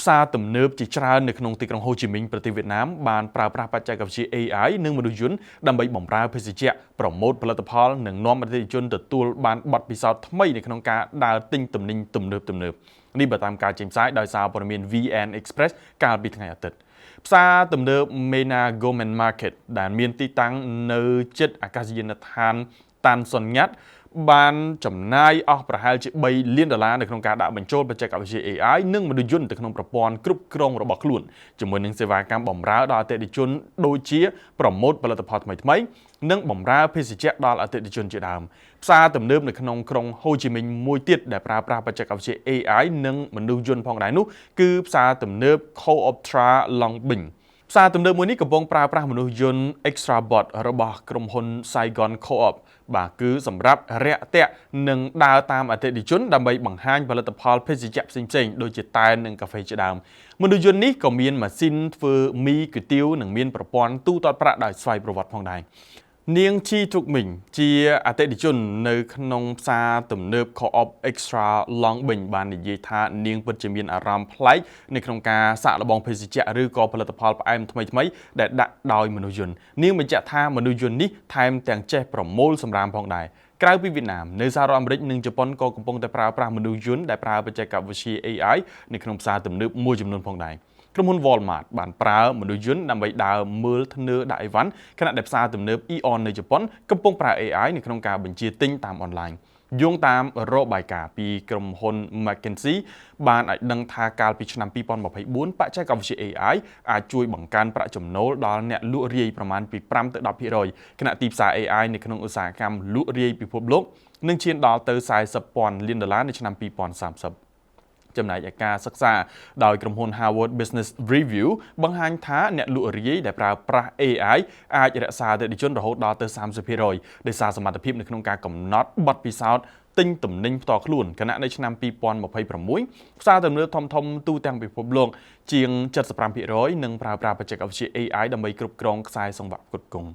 ផ្សារទំនើបជាច្រើននៅក្នុងទីក្រុងហូជីមីញប្រទេសវៀតណាមបានប្រើប្រាស់បច្ចេកវិទ្យា AI និងមនុស្សយន្តដើម្បីបម្រើភេសជ្ជៈប្រម៉ូទផលិតផលនិងនាំអតិថិជនទទួលបានបទពិសោធន៍ថ្មីនៅក្នុងការដើរទិញទំនិញទំនើបនេះបើតាមការចេញផ្សាយដោយសារព័ត៌មាន VN Express កាលពីថ្ងៃអាទិត្យផ្សារទំនើប Mena Gourmet Market ដែលមានទីតាំងនៅជិតអាកាសយានដ្ឋានតានសុនញ៉ាត់បានចំណាយអស់ប្រហែលជា$3 លាននៅក្នុងការដាក់បញ្ចូលបច្ចេកវិទ្យា AI និងមនុស្សយន្តទៅក្នុងប្រព័ន្ធគ្រប់គ្រងរបស់ខ្លួនជាមួយនឹងសេវាកម្មបម្រើដល់អតិថិជនដូចជាប្រម៉ូទផលិតផលថ្មីៗនិងបម្រើភេសជ្ជៈដល់អតិថិជនជាដើមផ្សារទំនើបនៅក្នុងក្រុងហូជីមីញមួយទៀតដែលប្រើប្រាស់បច្ចេកវិទ្យា AI និងមនុស្សយន្តផងដែរនោះគឺផ្សារទំនើប Co-optra Long Binh ផ្សារទំនើបមួយនេះកំពុងប្រើប្រាស់មនុស្សយន្ត Extrabot របស់ក្រុមហ៊ុន Saigon Co-op បាទគឺសម្រាប់រាក់ទាក់និងដើរតាមអតិថិជនដើម្បីបង្ហាញផលិតផលភេសជ្ជៈផ្សេងៗដូចជាតែននិងកាហ្វេជាដើមមនុស្សយន្តនេះក៏មានម៉ាស៊ីនធ្វើមីគុយទាវនិងមានប្រព័ន្ធទូទាត់ប្រាក់ដោយស្វ័យប្រវត្តិផងដែរនាងឈីទ្រុកមីងជាអតិថិជននៅក្នុងផ្សារទំនើប Co-op Extra Long Binh បាននិយាយថានាងពិតជាមានអារម្មណ៍ប្លែកនៅក្នុងការសាកល្បងភេសជ្ជៈឬក៏ផលិតផលផ្អែមថ្មីៗដែលដាក់ដោយមនុស្សយន្តនាងបញ្ជាក់ថាមនុស្សយន្តនេះថែមទាំងចេះប្រមូលសម្រាមផងដែរក្រៅពីវៀតណាមនៅសហរដ្ឋអាមេរិកនិងជប៉ុនក៏កំពុងតែប្រើប្រាស់មនុស្សយន្តដែលប្រើបច្ចេកវិទ្យា AI នៅក្នុងផ្សារទំនើបមួយចំនួនផងដែរក្រុមហ៊ុន Walmart បានប្រើមនុស្សយន្តដើម្បីដើរមើលធ្នើដាក់អីវ៉ាន់ខណៈដែលផ្សារទំនើប Aeon នៅជប៉ុនកំពុងប្រើ AI នៅក្នុងការបញ្ជាទិញតាមអនឡាញយោងតាមរបាយការណ៍ពីក្រុមហ៊ុន McKinsey បានឲ្យដឹងថាកាលពីឆ្នាំ2024បច្ចេកវិទ្យា AI អាចជួយបង្កើនប្រាក់ចំណូលដល់អ្នកលក់រាយប្រមាណពី5ទៅ10%ខណៈទីផ្សារ AI នៅក្នុងឧស្សាហកម្មលក់រាយពិភពលោកនឹងឈានដល់ទៅ$40,000 លាននៅឆ្នាំ2030ចំណែកឯការសិក្សាដោយក្រុមហ៊ុន Harvard Business Review បង្ហាញថាអ្នកលក់រាយដែលប្រើប្រាស់ AI អាចរក្សាអតិថិជនរហូតដល់ទៅ30%ដោយសារសមត្ថភាពនៅក្នុងការកំណត់បទពិសោធន៍ទិញទំនិញផ្ទាល់ខ្លួនខណៈនៅឆ្នាំ2026ផ្សារទំនើបធំៗទូទាំងពិភពលោកជាង 75% នឹងប្រើប្រាស់បច្ចេកវិទ្យា AI ដើម្បីគ្រប់គ្រងខ្សែសង្វាក់ផ្គត់ផ្គង់